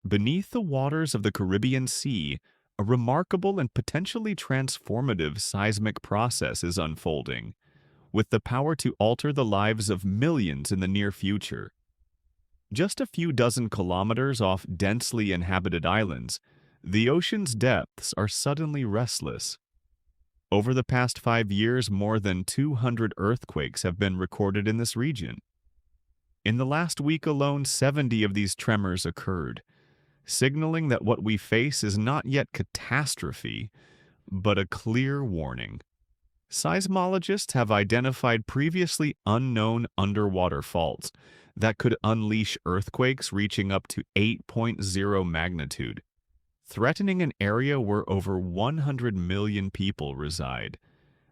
Beneath the waters of the Caribbean Sea, a remarkable and potentially transformative seismic process is unfolding, with the power to alter the lives of millions in the near future. Just a few dozen kilometers off densely inhabited islands, the ocean's depths are suddenly restless. Over the past 5 years, more than 200 earthquakes have been recorded in this region. In the last week alone, 70 of these tremors occurred, signaling that what we face is not yet catastrophe, but a clear warning. Seismologists have identified previously unknown underwater faults that could unleash earthquakes reaching up to 8.0 magnitude, threatening an area where over 100 million people reside.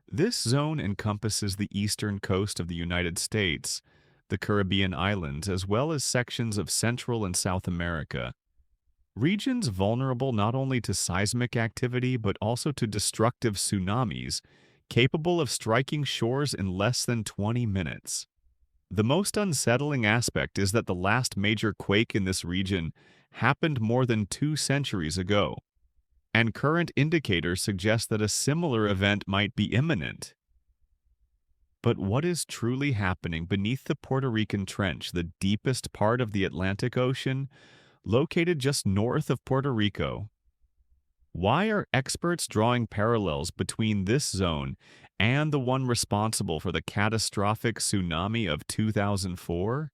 This zone encompasses the eastern coast of the United States, the Caribbean islands, as well as sections of Central and South America. Regions vulnerable not only to seismic activity but also to destructive tsunamis, capable of striking shores in less than 20 minutes. The most unsettling aspect is that the last major quake in this region happened more than 2 centuries ago, and current indicators suggest that a similar event might be imminent. But what is truly happening beneath the Puerto Rican Trench, the deepest part of the Atlantic Ocean, located just north of Puerto Rico? Why are experts drawing parallels between this zone and the one responsible for the catastrophic tsunami of 2004?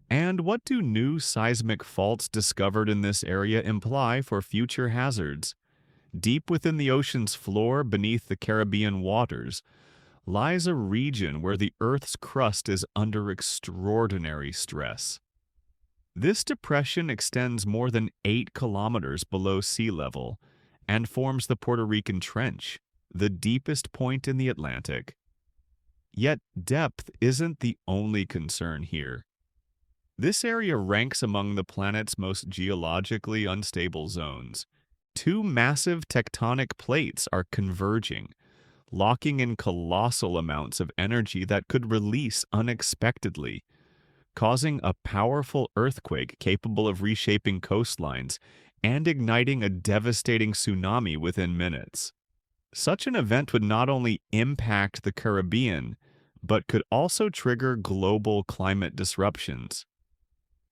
And what do new seismic faults discovered in this area imply for future hazards? Deep within the ocean's floor, beneath the Caribbean waters, lies a region where the Earth's crust is under extraordinary stress. This depression extends more than 8 kilometers below sea level and forms the Puerto Rican Trench, the deepest point in the Atlantic. Yet depth isn't the only concern here. This area ranks among the planet's most geologically unstable zones. Two massive tectonic plates are converging, locking in colossal amounts of energy that could release unexpectedly, causing a powerful earthquake capable of reshaping coastlines and igniting a devastating tsunami within minutes. Such an event would not only impact the Caribbean, but could also trigger global climate disruptions.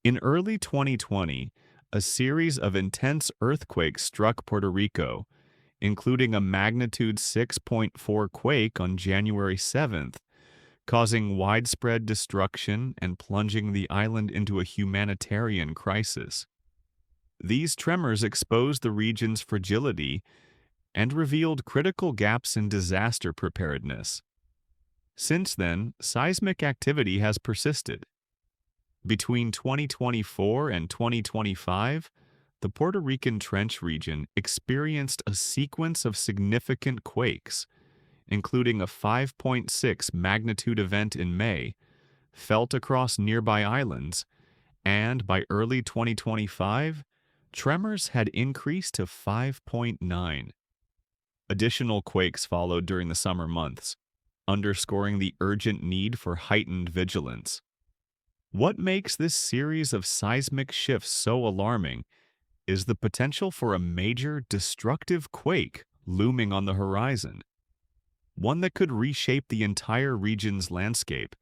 In early 2020, a series of intense earthquakes struck Puerto Rico, including a magnitude 6.4 quake on January 7th, causing widespread destruction and plunging the island into a humanitarian crisis. These tremors exposed the region's fragility and revealed critical gaps in disaster preparedness. Since then, seismic activity has persisted. Between 2024 and 2025, the Puerto Rican Trench region experienced a sequence of significant quakes, including a 5.6 magnitude event in May, felt across nearby islands, and by early 2025, tremors had increased to 5.9. Additional quakes followed during the summer months, underscoring the urgent need for heightened vigilance. What makes this series of seismic shifts so alarming is the potential for a major destructive quake looming on the horizon, one that could reshape the entire region's landscape,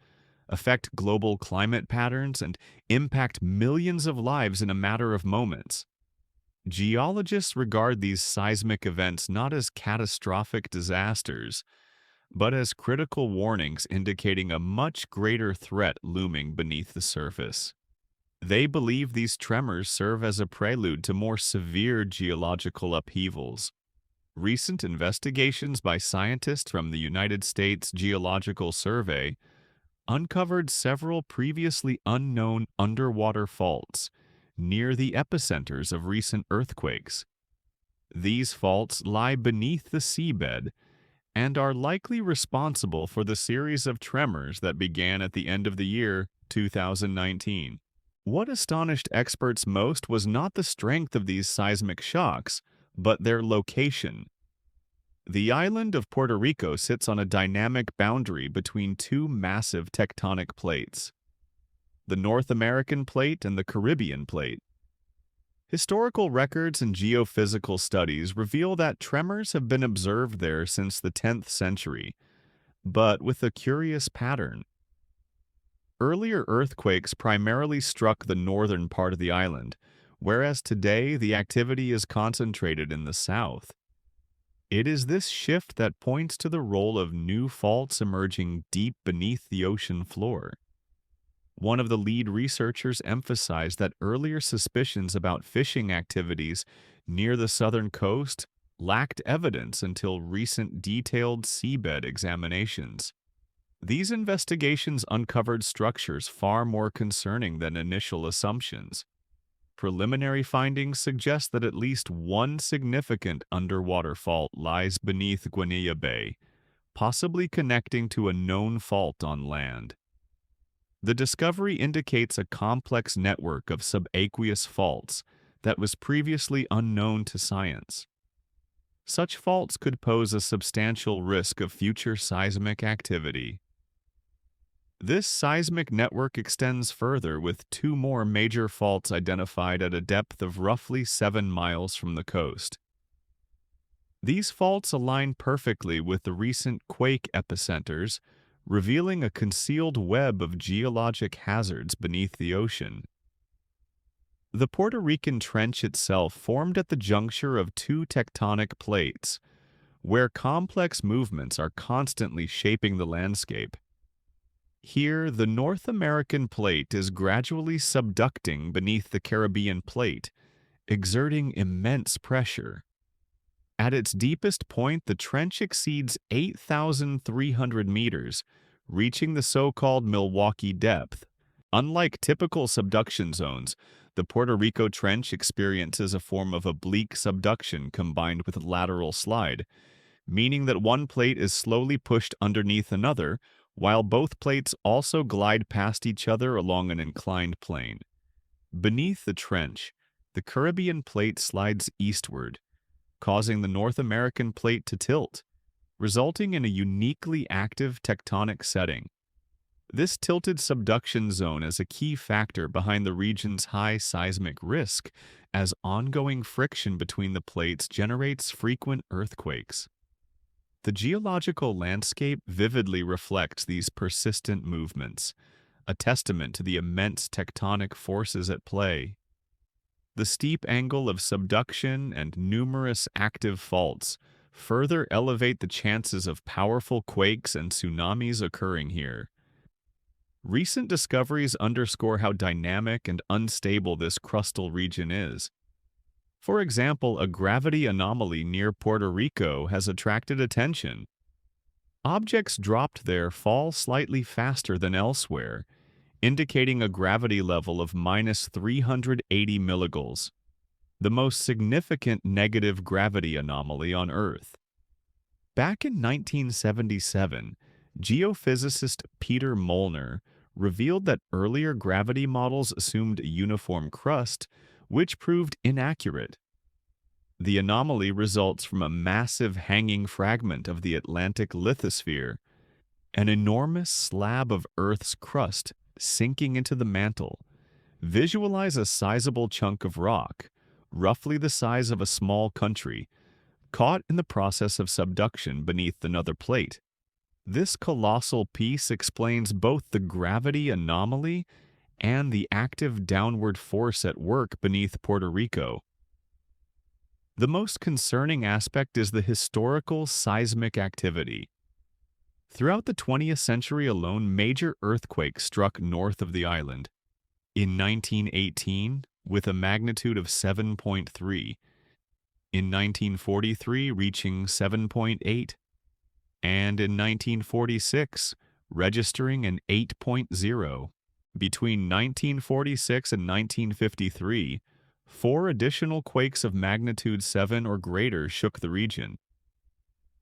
affect global climate patterns, and impact millions of lives in a matter of moments. Geologists regard these seismic events not as catastrophic disasters, but as critical warnings indicating a much greater threat looming beneath the surface. They believe these tremors serve as a prelude to more severe geological upheavals. Recent investigations by scientists from the United States Geological Survey uncovered several previously unknown underwater faults near the epicenters of recent earthquakes. These faults lie beneath the seabed and are likely responsible for the series of tremors that began at the end of the year 2019. What astonished experts most was not the strength of these seismic shocks, but their location. The island of Puerto Rico sits on a dynamic boundary between two massive tectonic plates, the North American plate and the Caribbean plate. Historical records and geophysical studies reveal that tremors have been observed there since the 10th century, but with a curious pattern. Earlier earthquakes primarily struck the northern part of the island, whereas today the activity is concentrated in the south. It is this shift that points to the role of new faults emerging deep beneath the ocean floor. One of the lead researchers emphasized that earlier suspicions about fishing activities near the southern coast lacked evidence until recent detailed seabed examinations. These investigations uncovered structures far more concerning than initial assumptions. Preliminary findings suggest that at least one significant underwater fault lies beneath Guinea Bay, possibly connecting to a known fault on land. The discovery indicates a complex network of subaqueous faults that was previously unknown to science. Such faults could pose a substantial risk of future seismic activity. This seismic network extends further with two more major faults identified at a depth of roughly 7 miles from the coast. These faults align perfectly with the recent quake epicenters, revealing a concealed web of geologic hazards beneath the ocean. The Puerto Rican Trench itself formed at the juncture of two tectonic plates, where complex movements are constantly shaping the landscape. Here, the North American plate is gradually subducting beneath the Caribbean plate, exerting immense pressure. At its deepest point, the trench exceeds 8,300 meters, reaching the so-called Milwaukee depth. Unlike typical subduction zones, the Puerto Rico Trench experiences a form of oblique subduction combined with lateral slide, meaning that one plate is slowly pushed underneath another, while both plates also glide past each other along an inclined plane. Beneath the trench, the Caribbean plate slides eastward, causing the North American plate to tilt, resulting in a uniquely active tectonic setting. This tilted subduction zone is a key factor behind the region's high seismic risk, as ongoing friction between the plates generates frequent earthquakes. The geological landscape vividly reflects these persistent movements, a testament to the immense tectonic forces at play. The steep angle of subduction and numerous active faults further elevate the chances of powerful quakes and tsunamis occurring here. Recent discoveries underscore how dynamic and unstable this crustal region is. For example, a gravity anomaly near Puerto Rico has attracted attention. Objects dropped there fall slightly faster than elsewhere, indicating a gravity level of minus 380 milligaules, the most significant negative gravity anomaly on Earth. Back in 1977, geophysicist Peter Molnar revealed that earlier gravity models assumed a uniform crust, which proved inaccurate. The anomaly results from a massive hanging fragment of the Atlantic lithosphere, an enormous slab of Earth's crust sinking into the mantle. Visualize a sizable chunk of rock, roughly the size of a small country, caught in the process of subduction beneath another plate. This colossal piece explains both the gravity anomaly and the active downward force at work beneath Puerto Rico. The most concerning aspect is the historical seismic activity. Throughout the 20th century alone, major earthquakes struck north of the island. In 1918, with a magnitude of 7.3, in 1943 reaching 7.8, and in 1946 registering an 8.0. Between 1946 and 1953, 4 additional quakes of magnitude 7 or greater shook the region.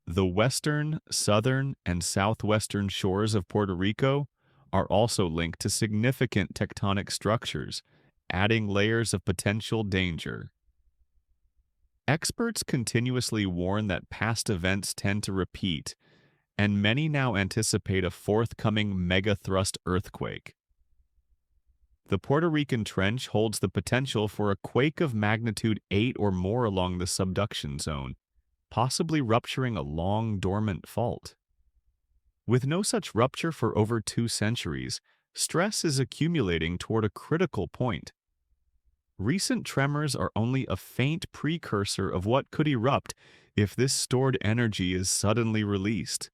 The western, southern, and southwestern shores of Puerto Rico are also linked to significant tectonic structures, adding layers of potential danger. Experts continuously warn that past events tend to repeat, and many now anticipate a forthcoming megathrust earthquake. The Puerto Rican Trench holds the potential for a quake of magnitude 8 or more along the subduction zone, possibly rupturing a long dormant fault. With no such rupture for over 2 centuries, stress is accumulating toward a critical point. Recent tremors are only a faint precursor of what could erupt if this stored energy is suddenly released.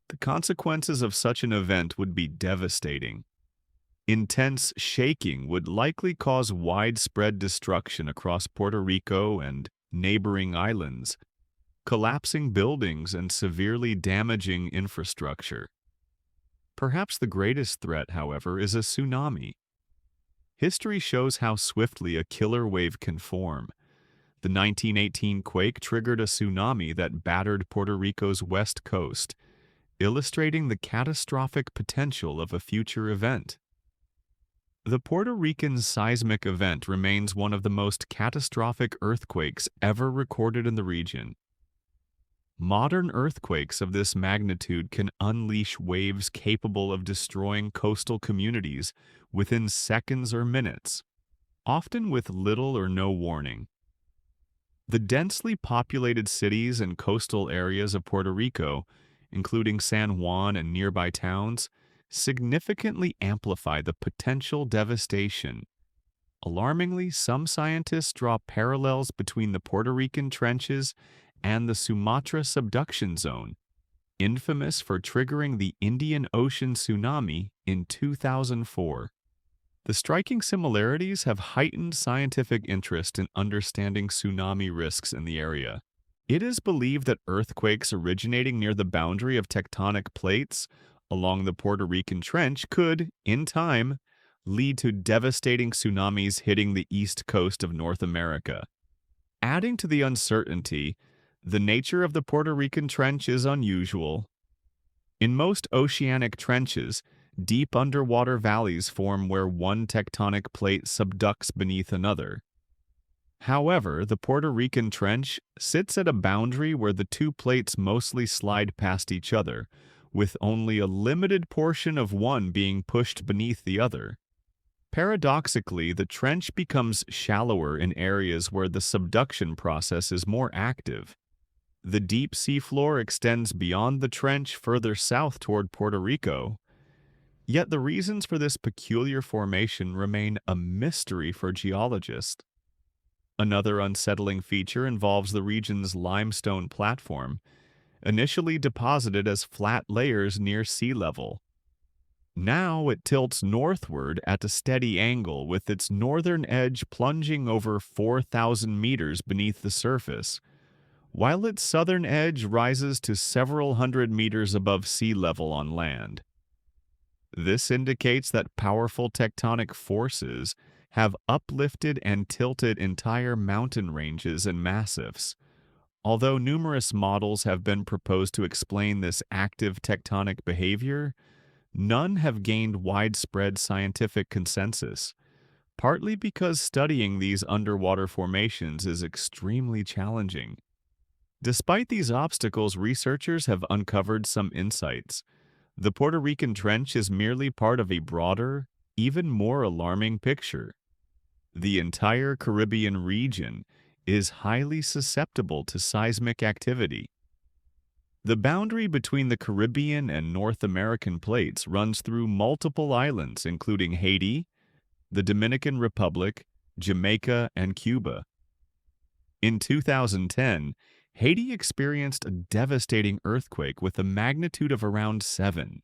The consequences of such an event would be devastating. Intense shaking would likely cause widespread destruction across Puerto Rico and neighboring islands, collapsing buildings and severely damaging infrastructure. Perhaps the greatest threat, however, is a tsunami. History shows how swiftly a killer wave can form. The 1918 quake triggered a tsunami that battered Puerto Rico's west coast, illustrating the catastrophic potential of a future event. The Puerto Rican seismic event remains one of the most catastrophic earthquakes ever recorded in the region. Modern earthquakes of this magnitude can unleash waves capable of destroying coastal communities within seconds or minutes, often with little or no warning. The densely populated cities and coastal areas of Puerto Rico, including San Juan and nearby towns, significantly amplify the potential devastation. Alarmingly, some scientists draw parallels between the Puerto Rican trenches and the Sumatra subduction zone, infamous for triggering the Indian Ocean tsunami in 2004. The striking similarities have heightened scientific interest in understanding tsunami risks in the area. It is believed that earthquakes originating near the boundary of tectonic plates along the Puerto Rican Trench could, in time, lead to devastating tsunamis hitting the east coast of North America. Adding to the uncertainty, the nature of the Puerto Rican Trench is unusual. In most oceanic trenches, deep underwater valleys form where one tectonic plate subducts beneath another. However, the Puerto Rican Trench sits at a boundary where the two plates mostly slide past each other, with only a limited portion of one being pushed beneath the other. Paradoxically, the trench becomes shallower in areas where the subduction process is more active. The deep seafloor extends beyond the trench further south toward Puerto Rico. Yet the reasons for this peculiar formation remain a mystery for geologists. Another unsettling feature involves the region's limestone platform, initially deposited as flat layers near sea level. Now it tilts northward at a steady angle, with its northern edge plunging over 4,000 meters beneath the surface, while its southern edge rises to several hundred meters above sea level on land. This indicates that powerful tectonic forces have uplifted and tilted entire mountain ranges and massifs. Although numerous models have been proposed to explain this active tectonic behavior, none have gained widespread scientific consensus, partly because studying these underwater formations is extremely challenging. Despite these obstacles, researchers have uncovered some insights. The Puerto Rican Trench is merely part of a broader, even more alarming picture. The entire Caribbean region is highly susceptible to seismic activity. The boundary between the Caribbean and North American plates runs through multiple islands, including Haiti, the Dominican Republic, Jamaica, and Cuba. In 2010, Haiti experienced a devastating earthquake with a magnitude of around 7,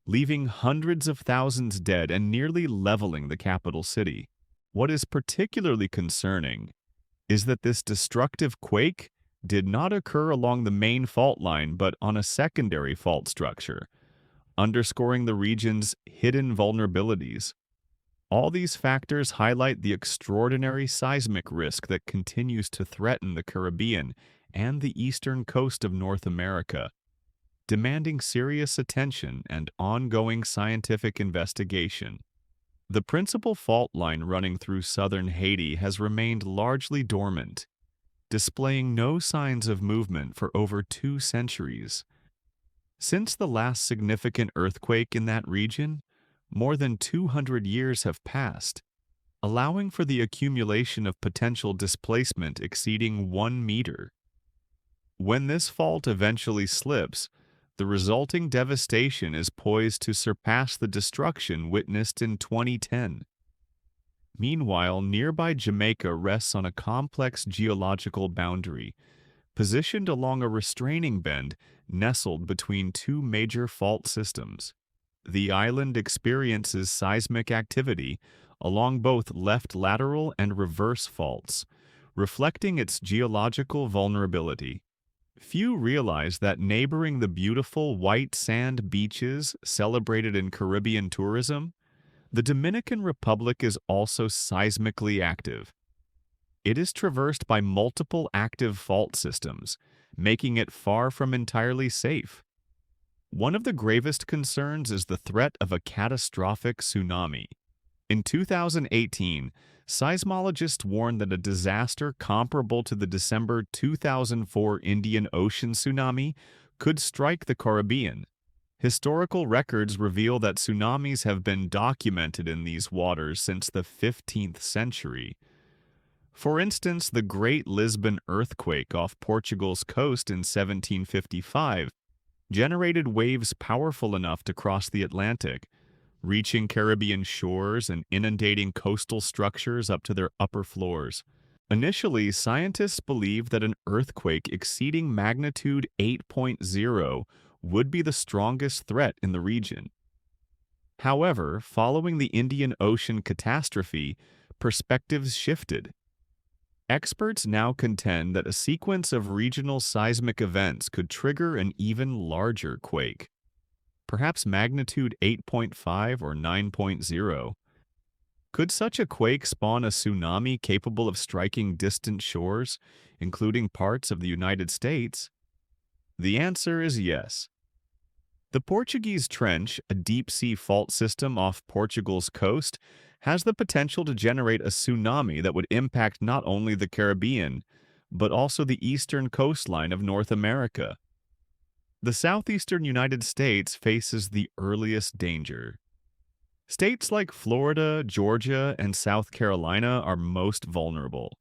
leaving hundreds of thousands dead and nearly leveling the capital city. What is particularly concerning is that this destructive quake did not occur along the main fault line but on a secondary fault structure, underscoring the region's hidden vulnerabilities. All these factors highlight the extraordinary seismic risk that continues to threaten the Caribbean and the eastern coast of North America, demanding serious attention and ongoing scientific investigation. The principal fault line running through southern Haiti has remained largely dormant, displaying no signs of movement for over 2 centuries. Since the last significant earthquake in that region, more than 200 years have passed, allowing for the accumulation of potential displacement exceeding 1 meter. When this fault eventually slips, the resulting devastation is poised to surpass the destruction witnessed in 2010. Meanwhile, nearby Jamaica rests on a complex geological boundary, positioned along a restraining bend nestled between two major fault systems. The island experiences seismic activity along both left lateral and reverse faults, reflecting its geological vulnerability. Few realize that neighboring the beautiful white sand beaches celebrated in Caribbean tourism, the Dominican Republic is also seismically active. It is traversed by multiple active fault systems, making it far from entirely safe. One of the gravest concerns is the threat of a catastrophic tsunami. In 2018, seismologists warned that a disaster comparable to the December 2004 Indian Ocean tsunami could strike the Caribbean. Historical records reveal that tsunamis have been documented in these waters since the 15th century. For instance, the Great Lisbon earthquake off Portugal's coast in 1755 generated waves powerful enough to cross the Atlantic, reaching Caribbean shores and inundating coastal structures up to their upper floors. Initially, scientists believed that an earthquake exceeding magnitude 8.0 would be the strongest threat in the region. However, following the Indian Ocean catastrophe, perspectives shifted. Experts now contend that a sequence of regional seismic events could trigger an even larger quake, perhaps magnitude 8.5 or 9.0. Could such a quake spawn a tsunami capable of striking distant shores, including parts of the United States? The answer is yes. The Portuguese Trench, a deep-sea fault system off Portugal's coast, has the potential to generate a tsunami that would impact not only the Caribbean, but also the eastern coastline of North America. The southeastern United States faces the earliest danger. States like Florida, Georgia, and South Carolina are most vulnerable.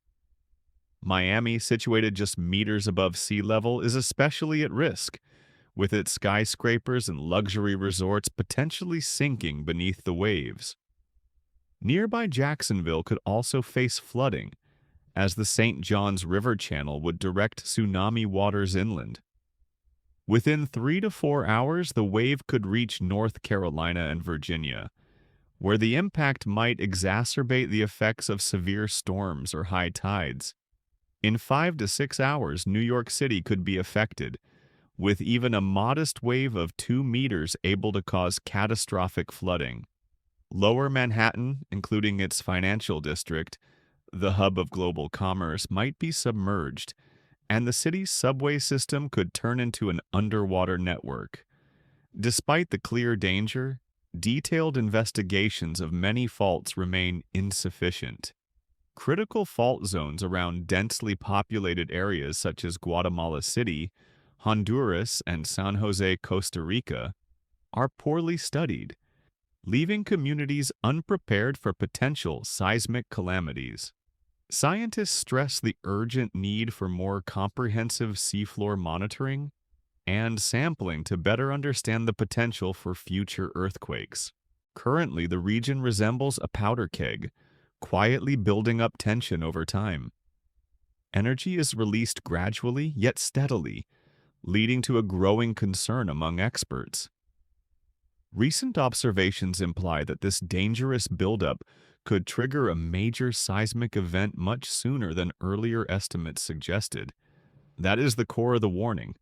Miami, situated just meters above sea level, is especially at risk, with its skyscrapers and luxury resorts potentially sinking beneath the waves. Nearby Jacksonville could also face flooding, as the St. Johns River channel would direct tsunami waters inland. Within 3 to 4 hours, the wave could reach North Carolina and Virginia, where the impact might exacerbate the effects of severe storms or high tides. In 5 to 6 hours, New York City could be affected, with even a modest wave of 2 meters able to cause catastrophic flooding. Lower Manhattan, including its financial district, the hub of global commerce, might be submerged, and the city's subway system could turn into an underwater network. Despite the clear danger, detailed investigations of many faults remain insufficient. Critical fault zones around densely populated areas such as Guatemala City, Honduras, and San Jose, Costa Rica, are poorly studied, leaving communities unprepared for potential seismic calamities. Scientists stress the urgent need for more comprehensive seafloor monitoring and sampling to better understand the potential for future earthquakes. Currently, the region resembles a powder keg, quietly building up tension over time. Energy is released gradually yet steadily, leading to a growing concern among experts. Recent observations imply that this dangerous buildup could trigger a major seismic event much sooner than earlier estimates suggested. That is the core of the warning.